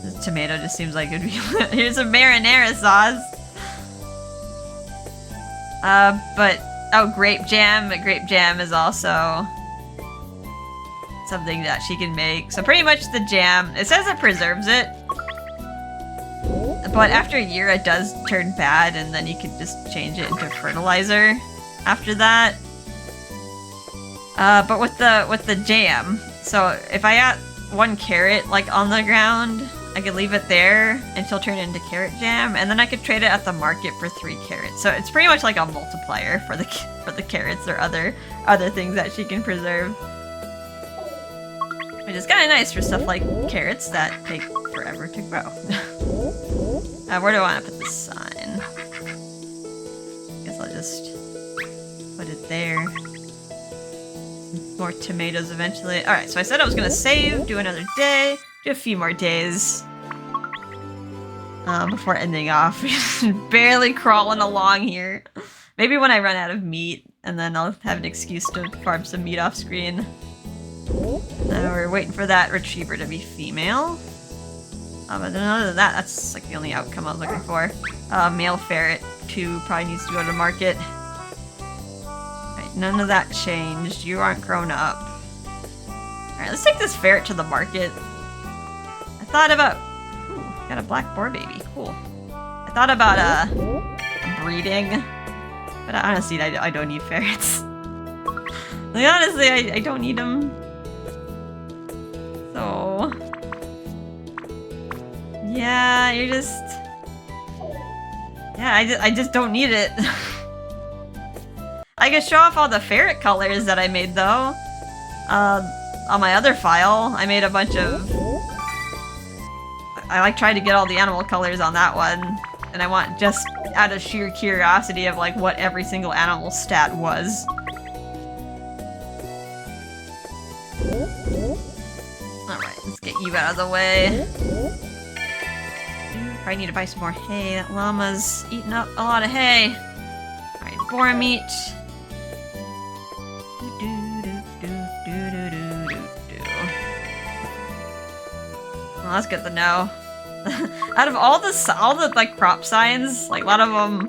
The tomato just seems like it'd be. Here's a marinara sauce. But oh, grape jam. But grape jam is also something that she can make. So pretty much the jam. It says it preserves it, but after a year it does turn bad, and then you can just change it into fertilizer after that. But with the jam, so if I got one carrot like on the ground, I could leave it there until it turned into carrot jam, and then I could trade it at the market for 3 carrots. So it's pretty much like a multiplier for the carrots or other things that she can preserve, which is kind of nice for stuff like carrots that take forever to grow. Where do I want to put this sign? Guess I'll just put it there. More tomatoes eventually. Alright, so I said I was gonna save, do another day, do a few more days before ending off. Barely crawling along here. Maybe when I run out of meat, and then I'll have an excuse to farm some meat off screen. We're waiting for that retriever to be female. But then other than that, that's like the only outcome I was looking for. Male ferret 2 probably needs to go to market. Right, none of that changed. You aren't grown up. Alright, let's take this ferret to the market. I thought about... Ooh, got a black boar baby. Cool. I thought about breeding. But honestly, I don't need ferrets. Like, honestly, I don't need them. So... yeah, you're just... yeah, I just don't need it. I could show off all the ferret colors that I made, though. On my other file, I made a bunch of... I like tried to get all the animal colors on that one. And I want just out of sheer curiosity of like what every single animal stat was. Alright, let's get you out of the way. Probably need to buy some more hay. That llama's eating up a lot of hay. Alright, boar meat. Well, that's good to know. Out of all the like crop signs, like a lot of them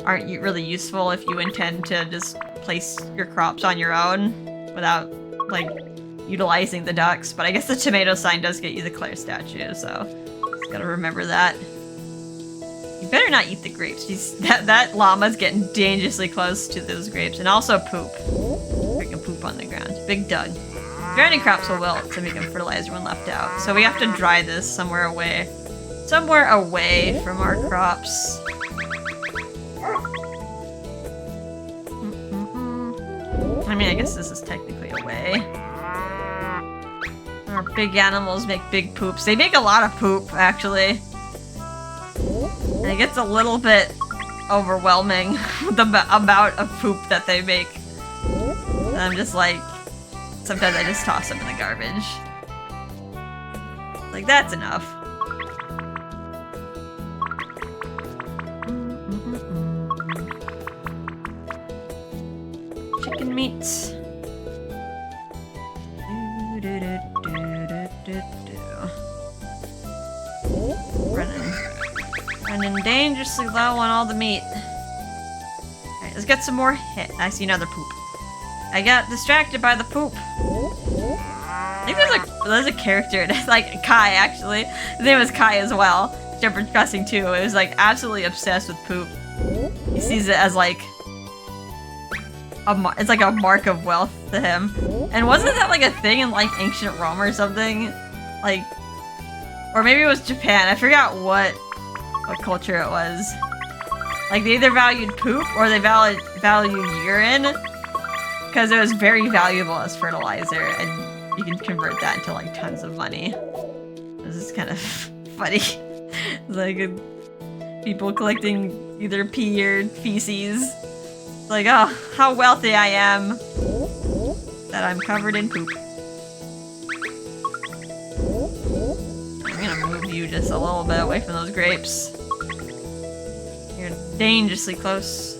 aren't really useful if you intend to just place your crops on your own without like utilizing the ducks. But I guess the tomato sign does get you the Claire statue, so just gotta remember that. You better not eat the grapes. That llama's getting dangerously close to those grapes, and also poop. Freaking poop on the ground. Big Doug. Drowning crops will wilt to make them fertilizer when left out. So we have to dry this somewhere away. Somewhere away from our crops. I mean, I guess this is technically away. Our big animals make big poops. They make a lot of poop, actually. And it gets a little bit overwhelming, the amount of poop that they make. And I'm just like... sometimes I just toss them in the garbage. Like, that's enough. Chicken meat. Running dangerously low on all the meat. Alright, let's get some more hit. I see another poop. I got distracted by the poop. I think there's a character, it's like Kai actually. His name was Kai as well. Shepherd's Crossing 2. It was like absolutely obsessed with poop. He sees it as like it's like a mark of wealth to him. And wasn't that like a thing in like ancient Rome or something? Like, or maybe it was Japan. I forgot what culture it was. Like they either valued poop or they valued urine. Because it was very valuable as fertilizer, and you can convert that into like tons of money. This is kind of funny. It's like people collecting either pee or feces. It's like, oh, how wealthy I am that I'm covered in poop. I'm gonna move you just a little bit away from those grapes. You're dangerously close.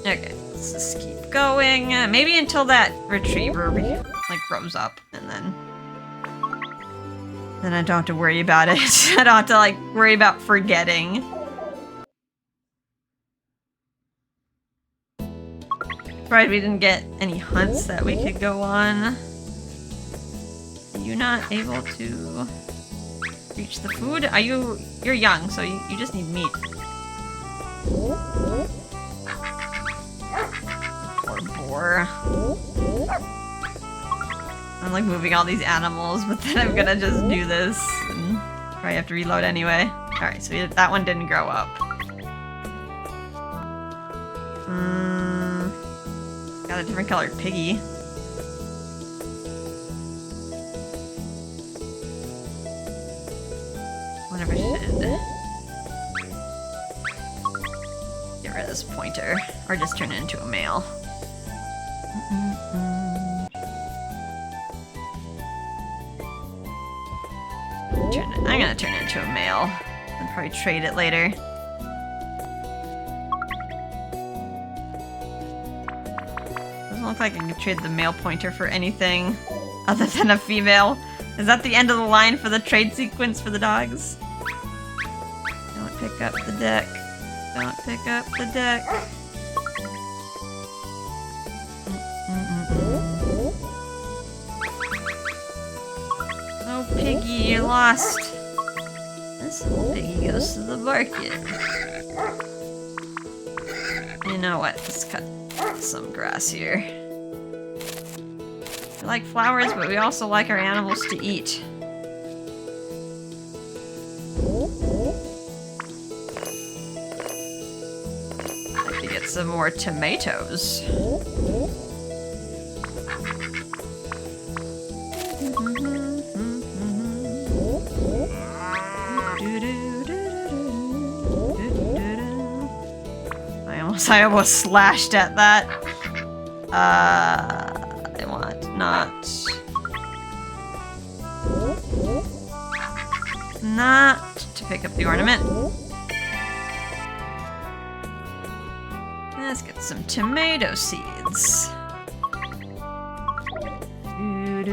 Okay, let's just keep going. Maybe until that retriever like grows up, and then I don't have to worry about it. I don't have to like worry about forgetting. Right, we didn't get any hunts that we could go on. Are you not able to reach the food? You're young, so you just need meat. Poor boar. I'm like moving all these animals, but then I'm gonna just do this and probably have to reload anyway. Alright, so that one didn't grow up. Got a different colored piggy. Wonder if I should get rid of this pointer, or just turn it into a male. I'm gonna turn it into a male and probably trade it later. Doesn't look like I can trade the male pointer for anything other than a female. Is that the end of the line for the trade sequence for the dogs? Don't pick up the deck. Don't pick up the deck. Oh, piggy, you're lost. This whole piggy goes to the market. You know what? Let's cut some grass here. We like flowers, but we also like our animals to eat. I'd like to get some more tomatoes. I almost slashed at that. I want not to pick up the ornament. Let's get some tomato seeds. I'm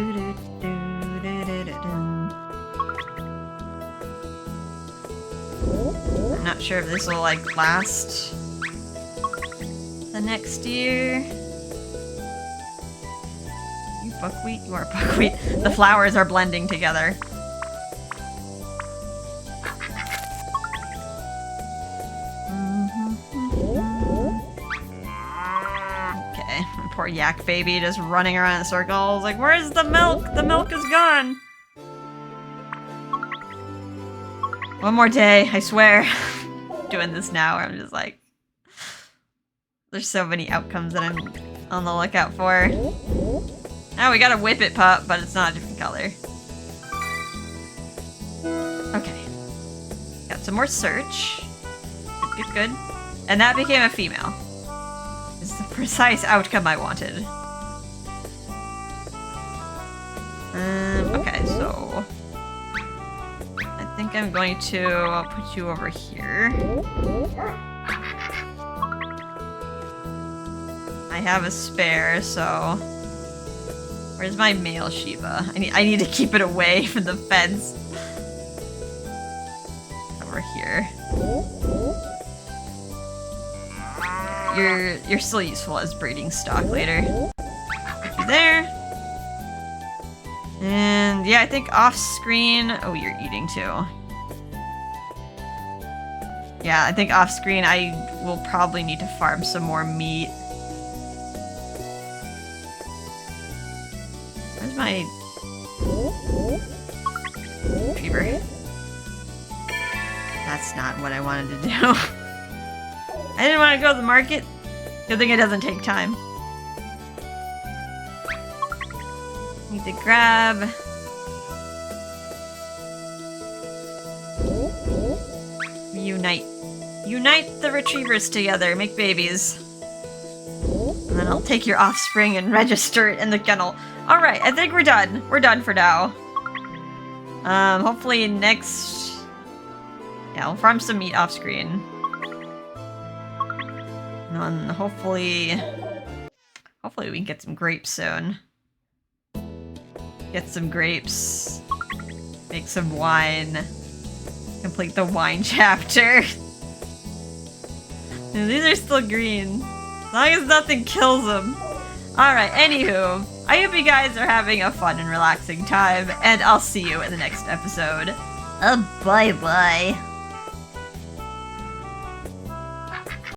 not sure if this will like last the next year. You buckwheat? You are buckwheat. The flowers are blending together. Okay, poor yak baby just running around in circles. Like, where's the milk? The milk is gone. One more day, I swear. Doing this now, I'm just like, there's so many outcomes that I'm on the lookout for. Oh, we got a whippet pup, but it's not a different color. Okay. Got some more search. Good, good, good. And that became a female. It's the precise outcome I wanted. Okay, so I think I'm going to put you over here. I have a spare, so where's my male Shiva? I need to keep it away from the fence. Over here. You're still useful as breeding stock later. Put you there. And yeah, I think off screen. Oh, you're eating too. Yeah, I think off screen I will probably need to farm some more meat. Where's my retriever? That's not what I wanted to do. I didn't want to go to the market. Good thing it doesn't take time. Need to grab. Unite. Unite the retrievers together. Make babies. And then I'll take your offspring and register it in the kennel. Alright, I think we're done. We're done for now. Hopefully next... Yeah, we'll farm some meat off screen. And then hopefully we can get some grapes soon. Get some grapes. Make some wine. Complete the wine chapter. And these are still green. As long as nothing kills them. Alright, anywho. I hope you guys are having a fun and relaxing time. And I'll see you in the next episode. Bye-bye.